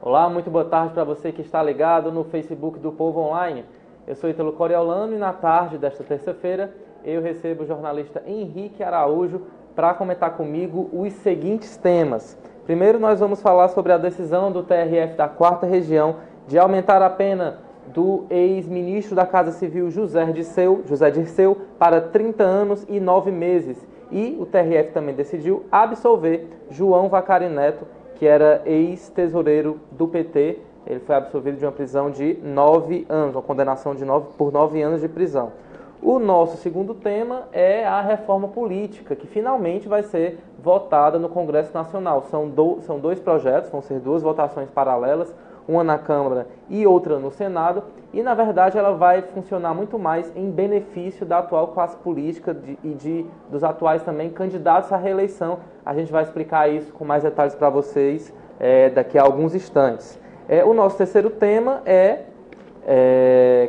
Olá, muito boa tarde para você que está ligado no Facebook do Povo Online. Eu sou Ítalo Coriolano e na tarde desta terça-feira eu recebo o jornalista Henrique Araújo para comentar comigo os seguintes temas. Primeiro, nós vamos falar sobre a decisão do TRF da 4ª Região de aumentar a pena do ex-ministro da Casa Civil José Dirceu para 30 anos e 9 meses. E o TRF também decidiu absolver João Vacari Neto, que era ex-tesoureiro do PT. Ele foi absolvido de uma prisão de 9 anos, uma condenação por 9 anos de prisão. O nosso segundo tema é a reforma política, que finalmente vai ser votada no Congresso Nacional. São dois projetos, vão ser duas votações paralelas, uma na Câmara e outra no Senado, e na verdade ela vai funcionar muito mais em benefício da atual classe política dos atuais também candidatos à reeleição. A gente vai explicar isso com mais detalhes para vocês daqui a alguns instantes. O nosso terceiro tema é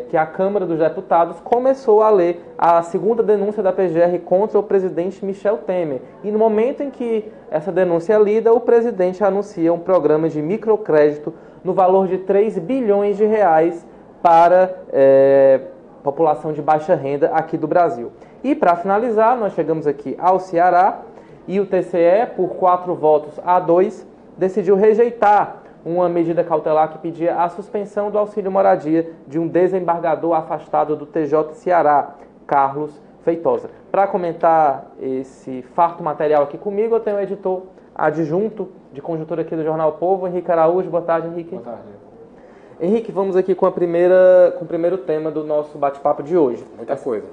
que a Câmara dos Deputados começou a ler a segunda denúncia da PGR contra o presidente Michel Temer. E no momento em que essa denúncia é lida, o presidente anuncia um programa de microcrédito no valor de 3 bilhões de reais para população de baixa renda aqui do Brasil. E para finalizar, nós chegamos aqui ao Ceará e o TCE, por 4 votos a 2, decidiu rejeitar uma medida cautelar que pedia a suspensão do auxílio moradia de um desembargador afastado do TJ Ceará, Carlos Feitosa. Para comentar esse farto material aqui comigo, eu tenho o editor adjunto de conjuntura aqui do Jornal Povo, Henrique Araújo. Boa tarde, Henrique. Boa tarde. Henrique, vamos aqui com o primeiro tema do nosso bate-papo de hoje.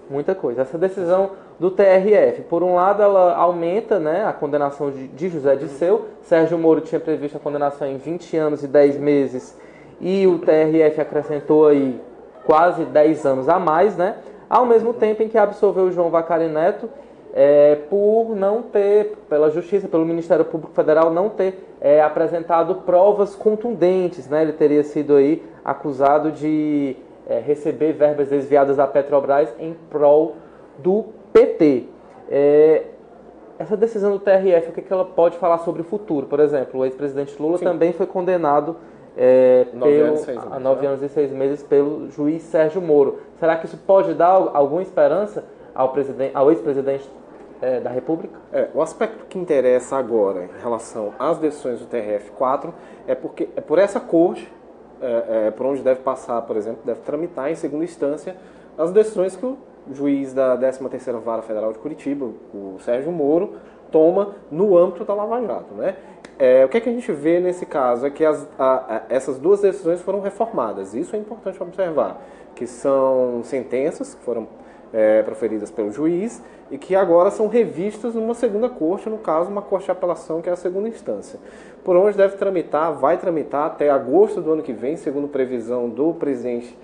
Muita coisa. Essa decisão do TRF, por um lado, ela aumenta, a condenação de José Dirceu. Sérgio Moro tinha previsto a condenação em 20 anos e 10 meses e o TRF acrescentou aí quase 10 anos a mais, ao mesmo tempo em que absolveu o João Vacari Neto, por não ter, pela Justiça, pelo Ministério Público Federal, não ter apresentado provas contundentes. Ele teria sido aí acusado de receber verbas desviadas da Petrobras em prol do PT. Essa decisão do TRF, o que ela pode falar sobre o futuro? Por exemplo, o ex-presidente Lula também foi condenado a 9 anos e 6 meses pelo juiz Sérgio Moro. Será que isso pode dar alguma esperança ao ex-presidente da República? O aspecto que interessa agora em relação às decisões do TRF4 é porque é por essa corte, por onde deve passar, por exemplo, deve tramitar em segunda instância as decisões que o juiz da 13ª Vara Federal de Curitiba, o Sérgio Moro, toma no âmbito da Lava Jato. O que a gente vê nesse caso é que essas duas decisões foram reformadas. Isso é importante observar, que são sentenças que foram proferidas pelo juiz e que agora são revistas numa segunda corte, no caso uma corte de apelação, que é a segunda instância, por onde vai tramitar até agosto do ano que vem, segundo previsão do presidente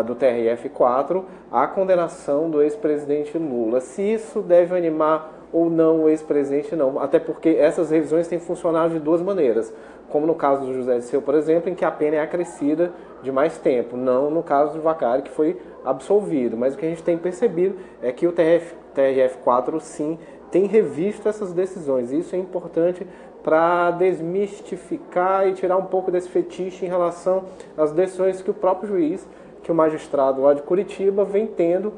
do TRF4, a condenação do ex-presidente Lula. Se isso deve animar ou não o ex-presidente, não, até porque essas revisões têm funcionado de duas maneiras, como no caso do José Dirceu, por exemplo, em que a pena é acrescida de mais tempo, não no caso do Vacari, que foi absolvido. Mas o que a gente tem percebido é que o TRF4, sim, tem revisto essas decisões. Isso é importante para desmistificar e tirar um pouco desse fetiche em relação às decisões que o próprio juiz, que o magistrado lá de Curitiba vem tendo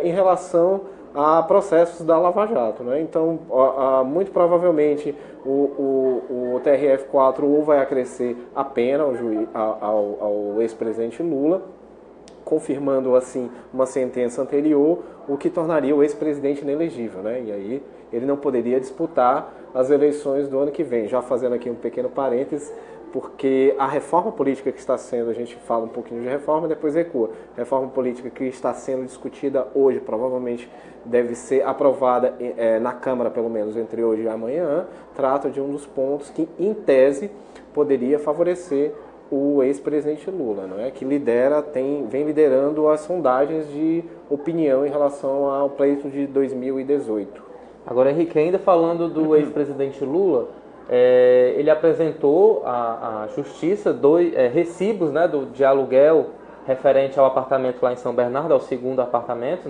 em relação a processos da Lava Jato. Então, muito provavelmente, o TRF4 ou vai acrescer a pena ao ex-presidente Lula, confirmando assim uma sentença anterior, o que tornaria o ex-presidente inelegível. E aí ele não poderia disputar as eleições do ano que vem. Já fazendo aqui um pequeno parênteses, porque a reforma política que está sendo, a gente fala um pouquinho de reforma, depois recua. A reforma política que está sendo discutida hoje, provavelmente deve ser aprovada na Câmara, pelo menos entre hoje e amanhã, trata de um dos pontos que, em tese, poderia favorecer o ex-presidente Lula, que vem liderando as sondagens de opinião em relação ao pleito de 2018. Agora, Henrique, ainda falando do ex-presidente Lula, ele apresentou à Justiça recibos de aluguel referente ao apartamento lá em São Bernardo, ao segundo apartamento,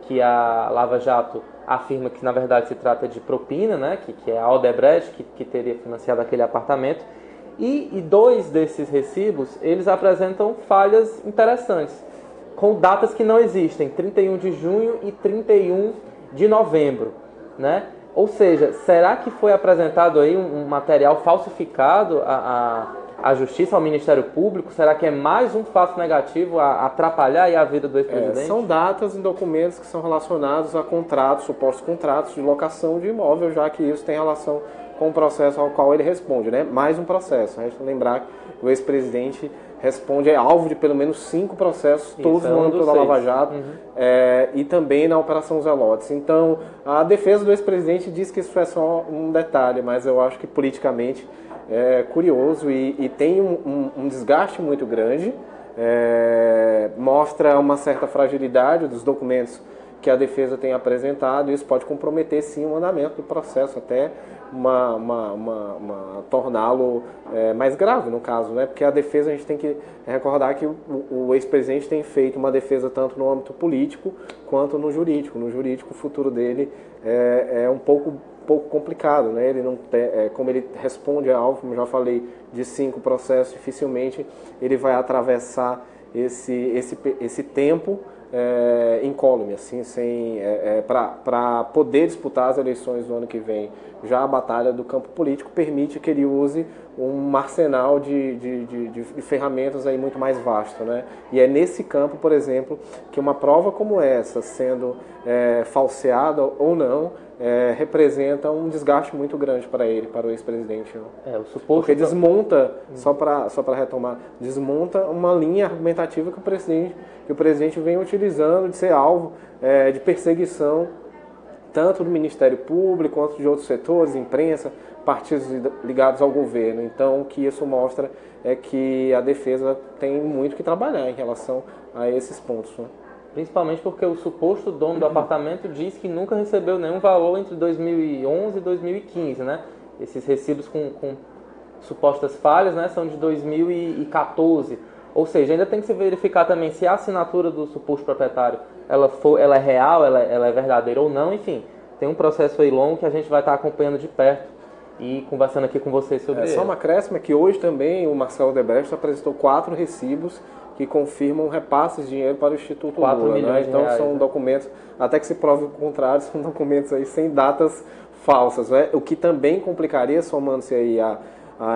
que a Lava Jato afirma que na verdade se trata de propina, que é a Odebrecht que teria financiado aquele apartamento. E dois desses recibos, eles apresentam falhas interessantes, com datas que não existem, 31 de junho e 31 de novembro, né? Ou seja, será que foi apresentado aí um material falsificado à Justiça, ao Ministério Público? Será que é mais um fato negativo a atrapalhar aí a vida do ex-presidente? São datas em documentos que são relacionados a contratos, supostos contratos de locação de imóvel, já que isso tem relação com o processo ao qual ele responde, né? Mais um processo. A gente lembrar que o ex-presidente responde, é alvo de pelo menos 5 processos, todos no âmbito da Lava Jato, e também na Operação Zelotes. Então, a defesa do ex-presidente diz que isso é só um detalhe, mas eu acho que politicamente é curioso e tem um desgaste muito grande, mostra uma certa fragilidade dos documentos que a defesa tem apresentado, e isso pode comprometer sim o andamento do processo, até torná-lo mais grave no caso, né? Porque a defesa, a gente tem que recordar que o ex-presidente tem feito uma defesa tanto no âmbito político quanto no jurídico. No jurídico, o futuro dele é um pouco complicado, né? Ele não tem, como ele responde a alvo, como eu já falei, de 5 processos, dificilmente ele vai atravessar esse tempo incólume, assim, para poder disputar as eleições do ano que vem. Já a batalha do campo político permite que ele use um arsenal de ferramentas aí muito mais vasto, né? E é nesse campo, por exemplo, que uma prova como essa, sendo falseada ou não, representa um desgaste muito grande para ele, para o ex-presidente. Né? Porque desmonta, só para retomar, desmonta uma linha argumentativa que o presidente vem utilizando de ser alvo de perseguição tanto do Ministério Público quanto de outros setores, imprensa, partidos ligados ao governo. Então, o que isso mostra é que a defesa tem muito que trabalhar em relação a esses pontos. Né? Principalmente porque o suposto dono do apartamento diz que nunca recebeu nenhum valor entre 2011 e 2015, né? Esses recibos com supostas falhas, né, são de 2014. Ou seja, ainda tem que se verificar também se a assinatura do suposto proprietário ela é real, ela é verdadeira ou não. Enfim, tem um processo aí longo que a gente vai estar acompanhando de perto e conversando aqui com vocês sobre ele. Só uma acréscimo é que hoje também o Marcelo Odebrecht apresentou 4 recibos que confirmam repasses de dinheiro para o Instituto Lula. Né? Então reais, são documentos, até que se prove o contrário, são documentos aí sem datas falsas. Né? O que também complicaria, somando-se aí a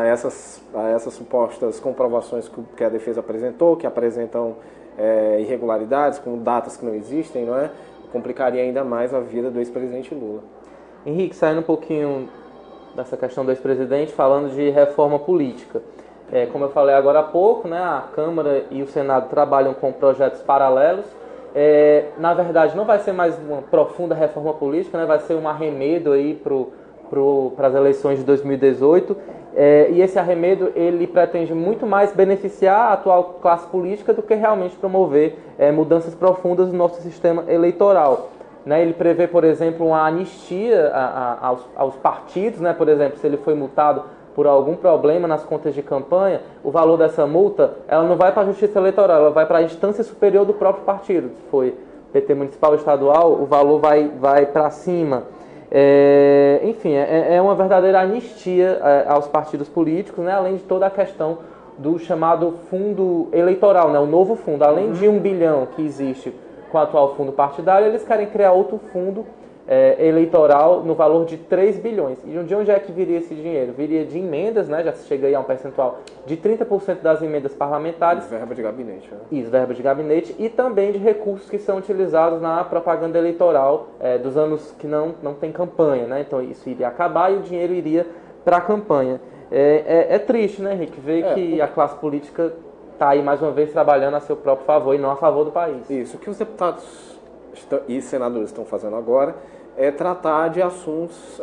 essas supostas comprovações que a defesa apresentou, que apresentam irregularidades com datas que não existem, não é? Complicaria ainda mais a vida do ex-presidente Lula. Henrique, saindo um pouquinho dessa questão do ex-presidente, falando de reforma política. Como eu falei agora há pouco, né, a Câmara e o Senado trabalham com projetos paralelos. Na verdade, não vai ser mais uma profunda reforma política, né, vai ser um arremedo aí para as eleições de 2018. E esse arremedo ele pretende muito mais beneficiar a atual classe política do que realmente promover mudanças profundas no nosso sistema eleitoral. Né, ele prevê, por exemplo, uma anistia aos partidos, né, por exemplo, se ele foi multado por algum problema nas contas de campanha, o valor dessa multa ela não vai para a Justiça Eleitoral, ela vai para a instância superior do próprio partido. Se foi PT municipal ou estadual, o valor vai para cima. Enfim, é uma verdadeira anistia aos partidos políticos, né, além de toda a questão do chamado fundo eleitoral, né, o novo fundo. Além de 1 bilhão que existe com o atual fundo partidário, eles querem criar outro fundo eleitoral no valor de 3 bilhões. E de onde é que viria esse dinheiro? Viria de emendas, né? Já se chega aí a um percentual de 30% das emendas parlamentares. Verba de gabinete. Né? Isso, verba de gabinete. E também de recursos que são utilizados na propaganda eleitoral dos anos que não tem campanha, né? Então isso iria acabar e o dinheiro iria para a campanha. É triste, né, Henrique? Ver que a classe política está aí mais uma vez trabalhando a seu próprio favor e não a favor do país. Isso. O que os deputados e senadores estão fazendo agora é tratar de assuntos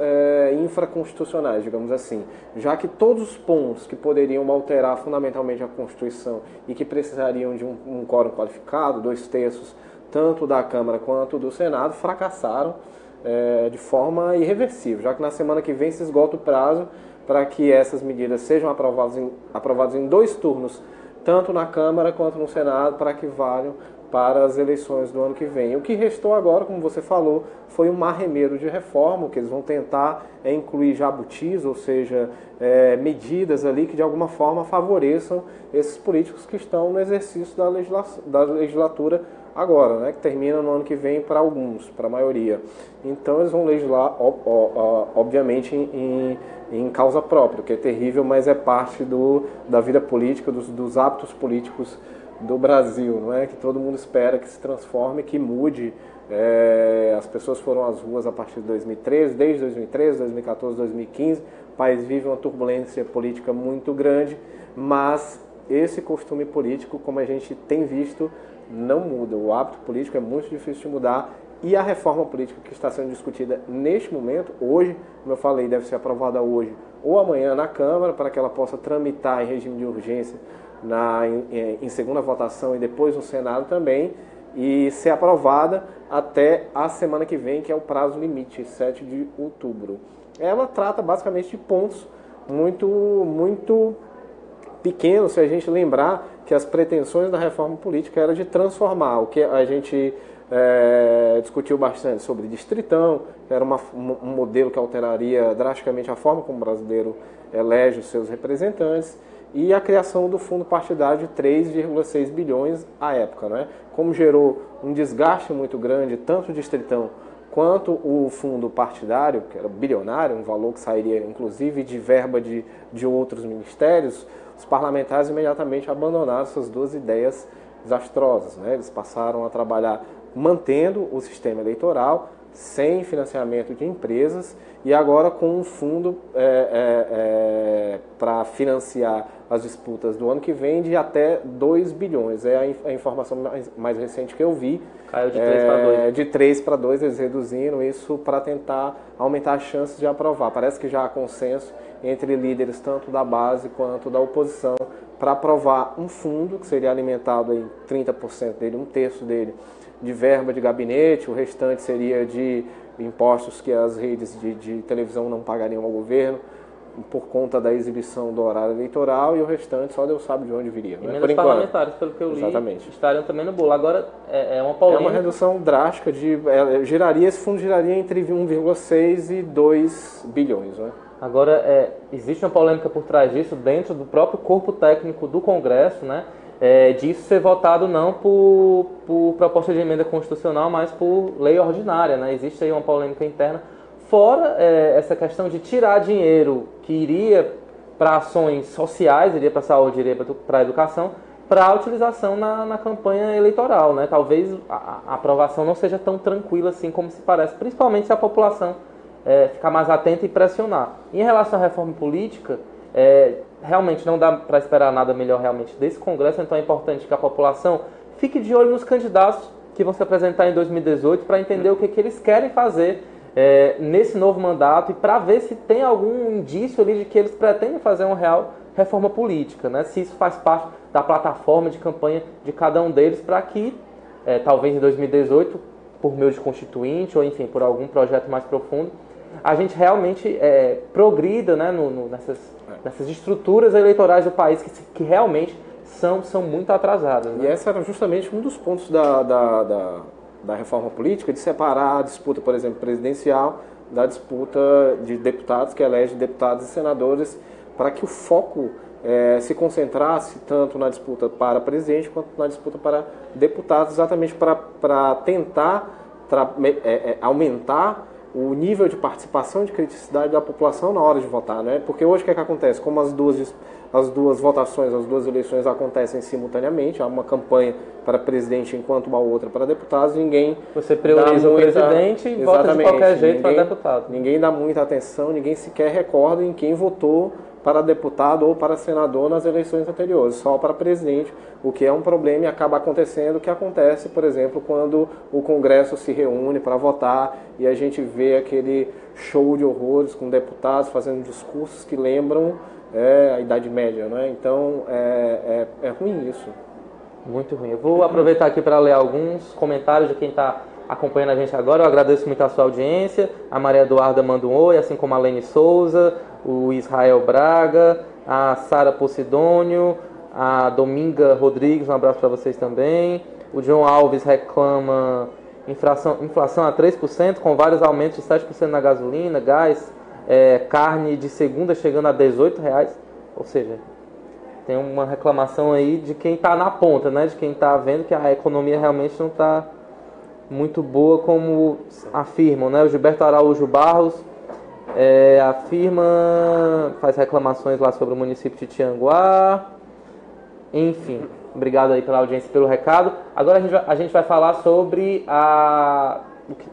infraconstitucionais, digamos assim, já que todos os pontos que poderiam alterar fundamentalmente a Constituição e que precisariam de um quórum qualificado, 2/3, tanto da Câmara quanto do Senado, fracassaram de forma irreversível, já que na semana que vem se esgota o prazo para que essas medidas sejam aprovadas em 2 turnos, tanto na Câmara quanto no Senado, para que valham para as eleições do ano que vem. O que restou agora, como você falou, foi um arremedo de reforma, que eles vão tentar incluir jabutis, ou seja, medidas ali que de alguma forma favoreçam esses políticos que estão no exercício da legislatura agora, né, que termina no ano que vem para alguns, para a maioria. Então eles vão legislar, obviamente, em causa própria, o que é terrível, mas é parte da vida política, dos hábitos políticos do Brasil, não é? Que todo mundo espera que se transforme, que mude. As pessoas foram às ruas a partir de 2013, desde 2013, 2014, 2015. O país vive uma turbulência política muito grande, mas esse costume político, como a gente tem visto, não muda. O hábito político é muito difícil de mudar e a reforma política que está sendo discutida neste momento, hoje, como eu falei, deve ser aprovada hoje ou amanhã na Câmara, para que ela possa tramitar em regime de urgência em segunda votação e depois no Senado também, e ser aprovada até a semana que vem, que é o prazo limite, 7 de outubro. Ela trata basicamente de pontos muito pequenos, se a gente lembrar que as pretensões da reforma política era de transformar o que a gente discutiu bastante sobre distritão, que era um modelo que alteraria drasticamente a forma como o brasileiro elege os seus representantes, e a criação do fundo partidário de 3,6 bilhões à época, né? Como gerou um desgaste muito grande, tanto o distritão quanto o fundo partidário, que era bilionário, um valor que sairia inclusive de verba de outros ministérios, os parlamentares imediatamente abandonaram essas duas ideias desastrosas, né? Eles passaram a trabalhar mantendo o sistema eleitoral, sem financiamento de empresas, e agora com um fundo para financiar as disputas do ano que vem de até 2 bilhões. É a informação mais recente que eu vi. Caiu de 3 para 2. De 3 para 2, eles reduziram isso para tentar aumentar as chances de aprovar. Parece que já há consenso entre líderes tanto da base quanto da oposição para aprovar um fundo que seria alimentado em 30% dele, um terço dele, de verba de gabinete, o restante seria de impostos que as redes de televisão não pagariam ao governo por conta da exibição do horário eleitoral, e o restante só Deus sabe de onde viria. E menos parlamentares, pelo que eu li, estariam também no bolo. Agora, é uma polêmica. É uma redução drástica, esse fundo giraria entre 1,6 e 2 bilhões. Né? Agora, existe uma polêmica por trás disso, dentro do próprio corpo técnico do Congresso, né? Disso ser votado não por proposta de emenda constitucional, mas por lei ordinária, né? Existe aí uma polêmica interna. Fora essa questão de tirar dinheiro que iria para ações sociais, iria para a saúde, iria para a educação, para a utilização na campanha eleitoral, né? Talvez a aprovação não seja tão tranquila assim como se parece, principalmente se a população ficar mais atenta e pressionar. Em relação à reforma política, realmente não dá para esperar nada melhor realmente desse Congresso, então é importante que a população fique de olho nos candidatos que vão se apresentar em 2018 para entender o que eles querem fazer nesse novo mandato e para ver se tem algum indício ali de que eles pretendem fazer uma real reforma política, né? Se isso faz parte da plataforma de campanha de cada um deles, para que talvez em 2018, por meio de constituinte ou enfim, por algum projeto mais profundo, a gente realmente progrida, né, nessas estruturas eleitorais do país que realmente são muito atrasadas. Né? E esse era justamente um dos pontos da reforma política, de separar a disputa, por exemplo, presidencial, da disputa de deputados, que elege deputados e senadores, para que o foco se concentrasse tanto na disputa para presidente quanto na disputa para deputados, exatamente para tentar aumentar o nível de participação e de criticidade da população na hora de votar, né? Porque hoje o que acontece? Como as duas votações, as duas eleições acontecem simultaneamente, há uma campanha para presidente enquanto uma outra para deputados, Você prioriza o presidente e vota de qualquer jeito para deputado. Ninguém dá muita atenção, ninguém sequer recorda em quem votou para deputado ou para senador nas eleições anteriores, só para presidente, o que é um problema e acaba acontecendo o que acontece, por exemplo, quando o Congresso se reúne para votar e a gente vê aquele show de horrores com deputados fazendo discursos que lembram a Idade Média, né? Então é ruim isso. Muito ruim. Eu vou aproveitar aqui para ler alguns comentários de quem está acompanhando a gente agora. Eu agradeço muito a sua audiência. A Maria Eduarda manda um oi, assim como a Lene Souza, o Israel Braga, a Sara Posidônio, a Dominga Rodrigues, um abraço para vocês também. O João Alves reclama inflação a 3%, com vários aumentos de 7% na gasolina, gás, carne de segunda chegando a R$18, ou seja, tem uma reclamação aí de quem está na ponta, né? De quem está vendo que a economia realmente não está muito boa como afirmam, né? O Gilberto Araújo Barros faz reclamações lá sobre o município de Tianguá. Enfim, obrigado aí pela audiência e pelo recado. Agora a gente vai falar sobre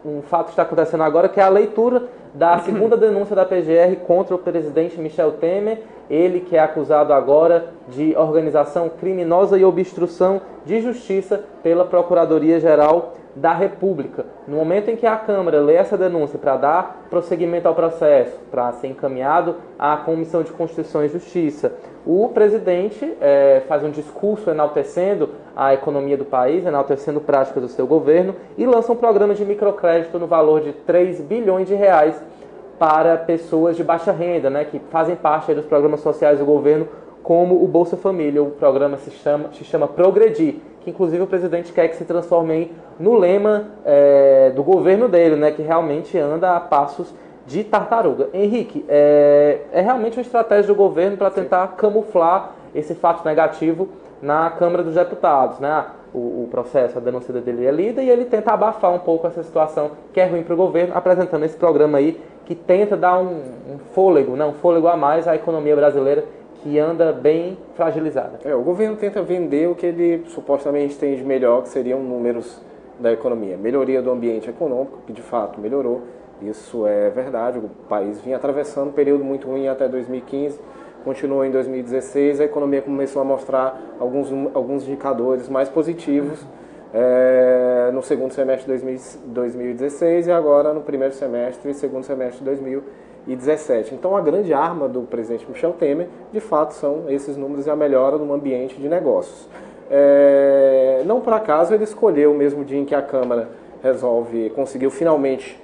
um fato que está acontecendo agora, que é a leitura da segunda denúncia da PGR contra o presidente Michel Temer. Ele que é acusado agora de organização criminosa e obstrução de justiça pela Procuradoria-Geral da República. No momento em que a Câmara lê essa denúncia para dar prosseguimento ao processo, para ser encaminhado à Comissão de Constituição e Justiça, o presidente faz um discurso enaltecendo a economia do país, enaltecendo práticas do seu governo e lança um programa de microcrédito no valor de R$3 bilhões para pessoas de baixa renda, né, que fazem parte dos programas sociais do governo, como o Bolsa Família. O programa se chama Progredir, que inclusive o presidente quer que se transforme no lema do governo dele, né, que realmente anda a passos de tartaruga. Henrique, é realmente uma estratégia do governo para tentar camuflar esse fato negativo na Câmara dos Deputados, né? O processo, a denúncia dele é lida e ele tenta abafar um pouco essa situação que é ruim para o governo, apresentando esse programa aí que tenta dar um fôlego a mais à economia brasileira, que anda bem fragilizada. O governo tenta vender o que ele supostamente tem de melhor, que seriam números da economia. Melhoria do ambiente econômico, que de fato melhorou, isso é verdade. O país vinha atravessando um período muito ruim até 2015, continuou em 2016, a economia começou a mostrar alguns indicadores mais positivos no segundo semestre de 2016 e agora no primeiro semestre e segundo semestre de 2017. Então a grande arma do presidente Michel Temer, de fato, são esses números e a melhora no ambiente de negócios. Não por acaso ele escolheu o mesmo dia em que a Câmara conseguiu finalmente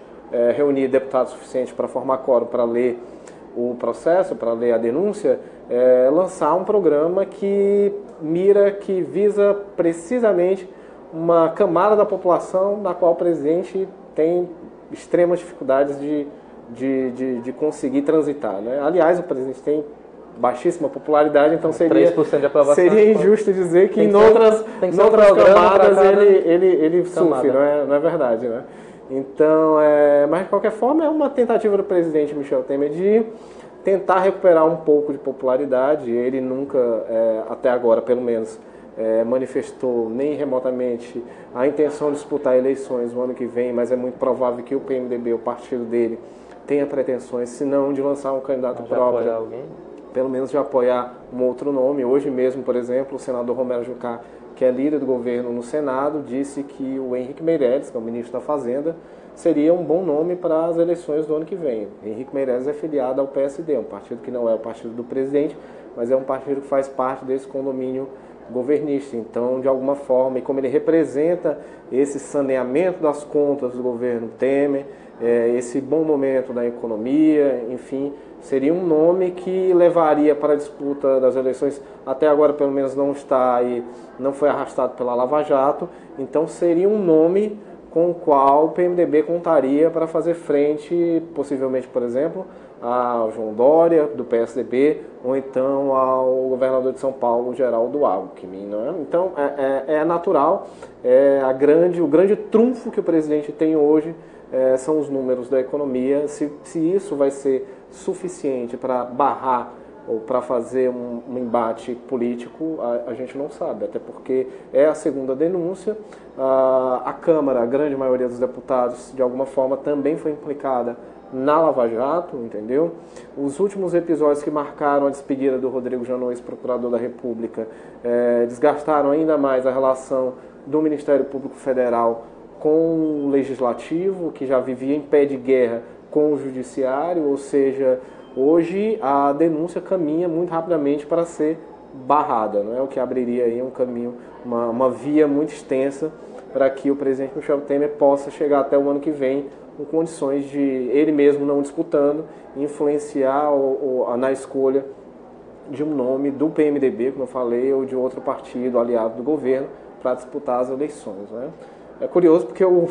reunir deputados suficientes para formar quórum para ler o processo, para ler a denúncia, lançar um programa que visa precisamente uma camada da população na qual o presidente tem extremas dificuldades de conseguir transitar, né? Aliás, o presidente tem baixíssima popularidade, então seria injusto dizer que em outras camadas ele sofre, não é verdade, né? Então, mas de qualquer forma é uma tentativa do presidente Michel Temer de tentar recuperar um pouco de popularidade. Ele nunca, até agora pelo menos, manifestou nem remotamente a intenção de disputar eleições no ano que vem, mas é muito provável que o PMDB, o partido dele, tenha pretensões, se não de lançar um candidato próprio, pelo menos de apoiar um outro nome. Hoje mesmo, por exemplo, o senador Romero Jucá, que é líder do governo no Senado, disse que o Henrique Meirelles, que é o ministro da Fazenda, seria um bom nome para as eleições do ano que vem. Henrique Meirelles é filiado ao PSD, um partido que não é o partido do presidente, mas é um partido que faz parte desse condomínio governista. Então, de alguma forma, e como ele representa esse saneamento das contas do governo Temer, esse bom momento da economia, enfim, seria um nome que levaria para a disputa das eleições. Até agora, pelo menos, não está aí, não foi arrastado pela Lava Jato. Então, seria um nome com o qual o PMDB contaria para fazer frente, possivelmente, por exemplo, ao João Dória, do PSDB, ou então ao governador de São Paulo, Geraldo Alckmin, não é? Então, é natural, o grande trunfo que o presidente tem hoje são os números da economia. Se isso vai ser suficiente para barrar ou para fazer um embate político, a gente não sabe, até porque é a segunda denúncia. A Câmara, a grande maioria dos deputados, de alguma forma, também foi implicada na Lava Jato, entendeu? Os últimos episódios que marcaram a despedida do Rodrigo Janot, ex-procurador da República, desgastaram ainda mais a relação do Ministério Público Federal com o Legislativo, que já vivia em pé de guerra com o Judiciário, ou seja, hoje a denúncia caminha muito rapidamente para ser barrada, não é? O que abriria aí um caminho, uma via muito extensa para que o presidente Michel Temer possa chegar até o ano que vem com condições de, ele mesmo não disputando, influenciar na escolha de um nome do PMDB, como eu falei, ou de outro partido aliado do governo, para disputar as eleições, né? É curioso porque o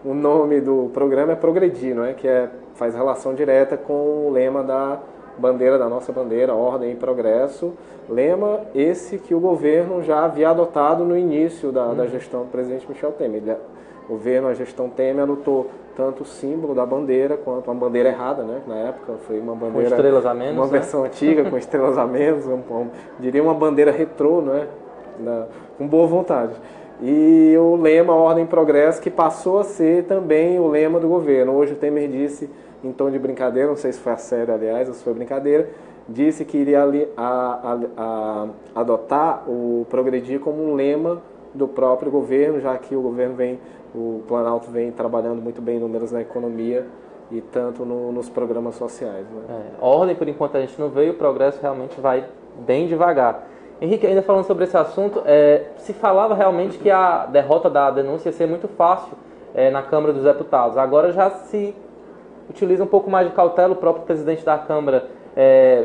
nome do programa é Progredir, não é? Que faz relação direta com o lema da bandeira, da nossa bandeira, Ordem e Progresso. Lema esse que o governo já havia adotado no início da gestão do presidente Michel Temer. O governo, a gestão Temer, adotou tanto o símbolo da bandeira quanto a bandeira errada, né? Na época foi uma bandeira... Com estrelas a menos, uma versão antiga, com estrelas a menos, diria uma bandeira retrô, né? Com boa vontade. E o lema Ordem e Progresso, que passou a ser também o lema do governo. Hoje o Temer disse, em tom de brincadeira, não sei se foi a sério, aliás, ou se foi brincadeira, disse que iria adotar o Progredir como um lema do próprio governo, já que o Planalto vem trabalhando muito bem números na economia e tanto nos programas sociais, né? Ordem, por enquanto, a gente não veio, o progresso realmente vai bem devagar. Henrique, ainda falando sobre esse assunto, se falava realmente que a derrota da denúncia ia ser muito fácil na Câmara dos Deputados. Agora já se utiliza um pouco mais de cautela. O próprio presidente da Câmara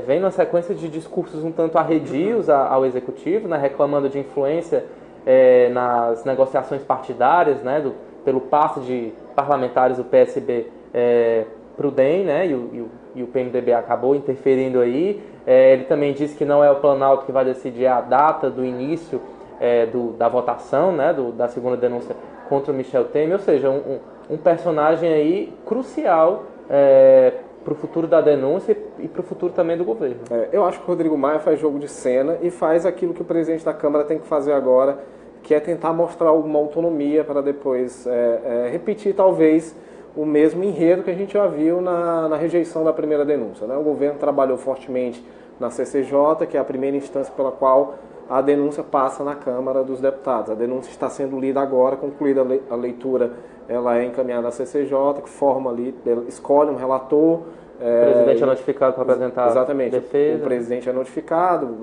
vem numa sequência de discursos um tanto arredios ao Executivo, né, reclamando de influência nas negociações partidárias, né, pelo passe de parlamentares do PSB para o DEM, né, e o PMDB acabou interferindo aí. Ele também disse que não é o Planalto que vai decidir a data do início da votação, né, da segunda denúncia contra o Michel Temer, ou seja, um personagem aí crucial para o futuro da denúncia e para o futuro também do governo. Eu acho que o Rodrigo Maia faz jogo de cena e faz aquilo que o presidente da Câmara tem que fazer agora, que é tentar mostrar alguma autonomia para depois repetir talvez o mesmo enredo que a gente já viu na rejeição da primeira denúncia, né? O governo trabalhou fortemente na CCJ, que é a primeira instância pela qual a denúncia passa na Câmara dos Deputados. A denúncia está sendo lida agora, concluída a leitura, ela é encaminhada à CCJ, que forma ali, escolhe um relator. O presidente é notificado para apresentar exatamente, defesa. O presidente é notificado,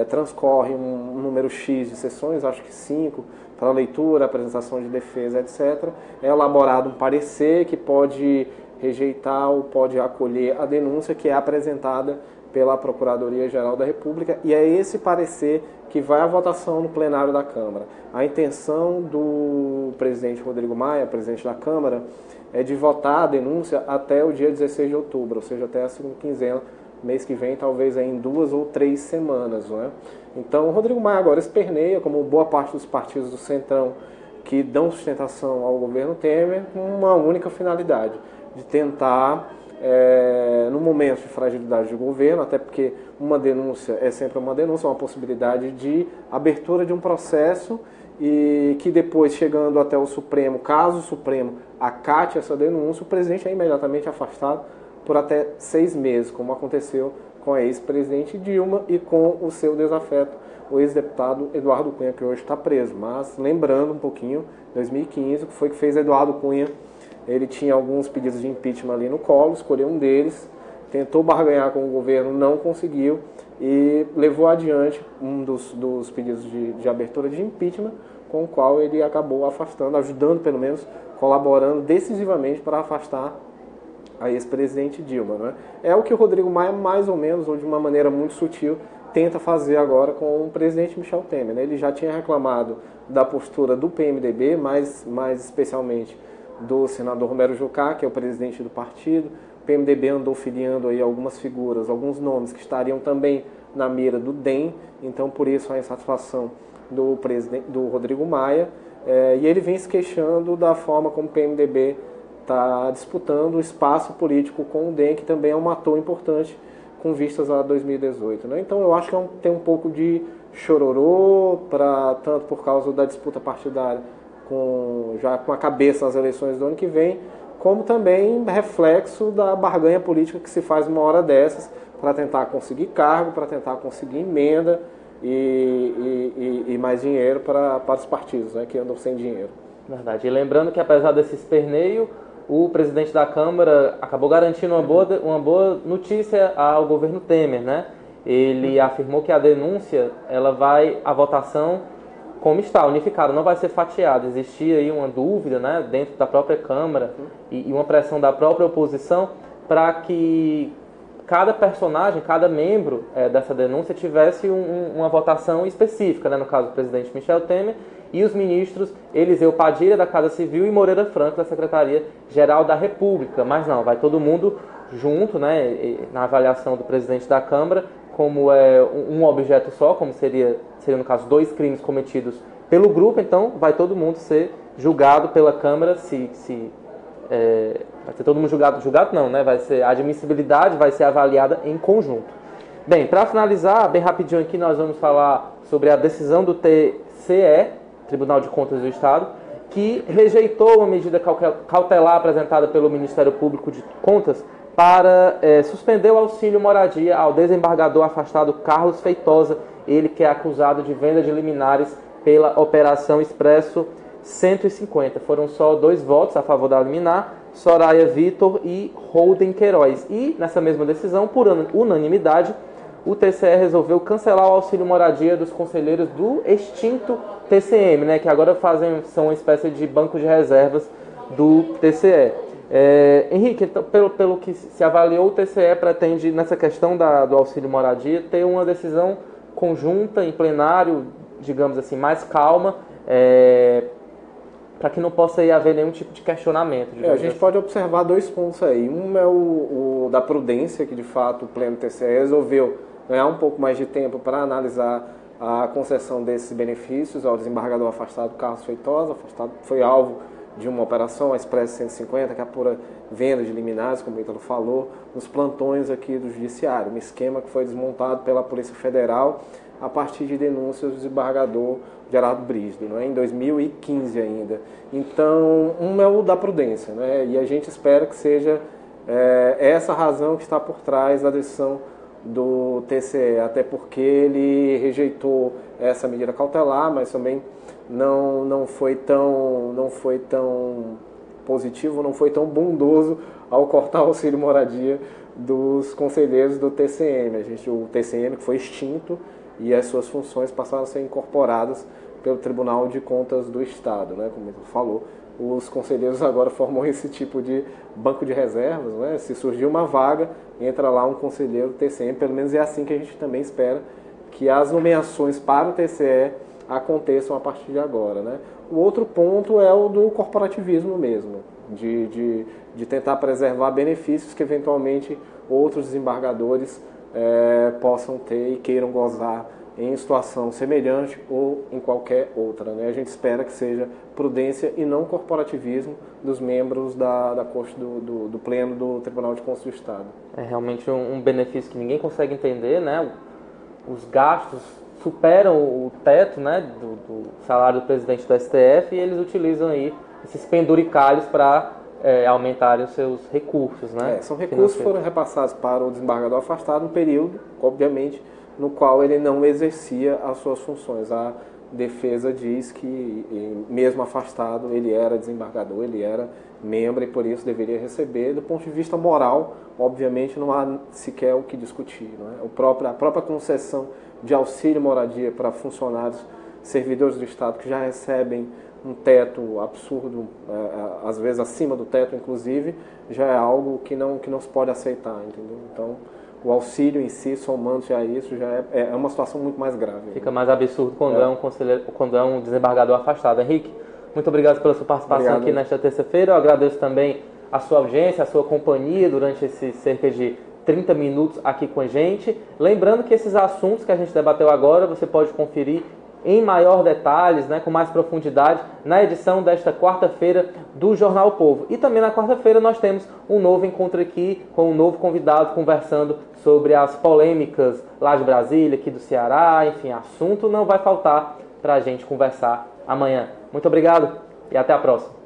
transcorre um número X de sessões, acho que 5, para leitura, apresentação de defesa, etc. É elaborado um parecer que pode rejeitar ou pode acolher a denúncia que é apresentada pela Procuradoria-Geral da República, e é esse parecer que vai à votação no plenário da Câmara. A intenção do presidente Rodrigo Maia, presidente da Câmara, é de votar a denúncia até o dia 16 de outubro, ou seja, até a segunda quinzena, mês que vem, talvez em 2 ou 3 semanas. Não é? Então, o Rodrigo Maia agora esperneia, como boa parte dos partidos do Centrão que dão sustentação ao governo Temer, com uma única finalidade, de tentar, no momento de fragilidade do governo, até porque uma denúncia é sempre uma denúncia, uma possibilidade de abertura de um processo e que depois, chegando até o Supremo, caso o Supremo acate essa denúncia, o presidente é imediatamente afastado por até 6 meses, como aconteceu com a ex-presidente Dilma e com o seu desafeto, o ex-deputado Eduardo Cunha, que hoje está preso. Mas, lembrando um pouquinho, 2015, o que foi que fez Eduardo Cunha? Ele tinha alguns pedidos de impeachment ali no colo, escolheu um deles, tentou barganhar com o governo, não conseguiu e levou adiante um dos pedidos de abertura de impeachment, com o qual ele acabou afastando, ajudando pelo menos, colaborando decisivamente para afastar a ex-presidente Dilma. Né? É o que o Rodrigo Maia, mais ou menos, ou de uma maneira muito sutil, tenta fazer agora com o presidente Michel Temer. Né? Ele já tinha reclamado da postura do PMDB, mais especialmente do senador Romero Jucá, que é o presidente do partido. O PMDB andou filiando aí algumas figuras, alguns nomes que estariam também na mira do DEM, então por isso a insatisfação do Rodrigo Maia, e ele vem se queixando da forma como o PMDB está disputando o espaço político com o DEM, que também é um ator importante com vistas a 2018. Né? Então eu acho que tem um pouco de chororô, tanto por causa da disputa partidária, já com a cabeça nas eleições do ano que vem, como também reflexo da barganha política que se faz uma hora dessas para tentar conseguir cargo, para tentar conseguir emenda e mais dinheiro para os partidos, né, que andam sem dinheiro. Verdade. E lembrando que apesar desse esperneio, o presidente da Câmara acabou garantindo uma boa notícia ao governo Temer, né? Ele afirmou que a denúncia ela vai à votação como está, unificada, não vai ser fatiada. Existia aí uma dúvida, né, dentro da própria Câmara e uma pressão da própria oposição para que, cada personagem, cada membro dessa denúncia tivesse uma votação específica, né? No caso, o presidente Michel Temer e os ministros Eliseu Padilha, da Casa Civil, e Moreira Franco, da Secretaria-Geral da República. Mas não, vai todo mundo junto, né? Na avaliação do presidente da Câmara, como é um objeto só, como seria no caso 2 crimes cometidos pelo grupo, então vai todo mundo ser julgado pela Câmara, vai ser todo mundo julgado não, né? Vai ser, a admissibilidade vai ser avaliada em conjunto. Bem, para finalizar, bem rapidinho aqui, nós vamos falar sobre a decisão do TCE, Tribunal de Contas do Estado, que rejeitou uma medida cautelar apresentada pelo Ministério Público de Contas para suspender o auxílio moradia ao desembargador afastado Carlos Feitosa, ele que é acusado de venda de liminares pela Operação Expresso 150. Foram só 2 votos a favor da liminar, Soraya Vitor e Holden Queiroz. E nessa mesma decisão, por unanimidade, o TCE resolveu cancelar o auxílio moradia dos conselheiros do extinto TCM, né, que agora são uma espécie de banco de reservas do TCE. Henrique, então, pelo que se avaliou, o TCE pretende, nessa questão do auxílio moradia, ter uma decisão conjunta em plenário, digamos assim, mais calma, para que não possa haver nenhum tipo de questionamento. A gente pode observar 2 pontos aí. Um é o da prudência, que de fato o pleno TCE resolveu ganhar um pouco mais de tempo para analisar a concessão desses benefícios ao desembargador afastado Carlos Feitosa, foi alvo de uma operação, a Expresso 150, que apura venda de liminares, como o Ítalo falou, nos plantões aqui do Judiciário, um esquema que foi desmontado pela Polícia Federal a partir de denúncias do desembargador Gerardo Brígido, né, em 2015 ainda. Então, é o da prudência, né, e a gente espera que seja essa razão que está por trás da decisão do TCE, até porque ele rejeitou essa medida cautelar, mas também não foi tão positivo, não foi tão bondoso ao cortar o auxílio moradia dos conselheiros do TCM. O TCM que foi extinto e as suas funções passaram a ser incorporadas pelo Tribunal de Contas do Estado, né? Como ele falou, os conselheiros agora formam esse tipo de banco de reservas, né? Se surgir uma vaga, entra lá um conselheiro do TCM, pelo menos é assim que a gente também espera que as nomeações para o TCE aconteçam a partir de agora, né? O outro ponto é o do corporativismo mesmo, de tentar preservar benefícios que eventualmente outros desembargadores possam ter e queiram gozar em situação semelhante ou em qualquer outra, né? A gente espera que seja prudência e não corporativismo dos membros da corte do Pleno do Tribunal de Contas do Estado. É realmente um benefício que ninguém consegue entender, né? Os gastos superam o teto, né, do salário do presidente do STF, e eles utilizam aí esses penduricalhos para aumentarem os seus recursos, né? São recursos que foram repassados para o desembargador afastado no período, obviamente, no qual ele não exercia as suas funções. A defesa diz que, mesmo afastado, ele era desembargador, ele era membro e por isso deveria receber. Do ponto de vista moral, obviamente, não há sequer o que discutir, não é? A própria concessão de auxílio moradia para funcionários, servidores do Estado que já recebem um teto absurdo, às vezes acima do teto, inclusive, já é algo que não se pode aceitar, entendeu? Então, o auxílio em si, somando-se a isso, já é uma situação muito mais grave. Fica mais absurdo quando é um desembargador afastado. Henrique, muito obrigado pela sua participação aqui nesta terça-feira. Eu agradeço também a sua audiência, a sua companhia durante esses cerca de 30 minutos aqui com a gente. Lembrando que esses assuntos que a gente debateu agora, você pode conferir em maior detalhes, né, com mais profundidade, na edição desta quarta-feira do Jornal O Povo. E também na quarta-feira nós temos um novo encontro aqui com um novo convidado conversando sobre as polêmicas lá de Brasília, aqui do Ceará, enfim, assunto não vai faltar para a gente conversar amanhã. Muito obrigado e até a próxima.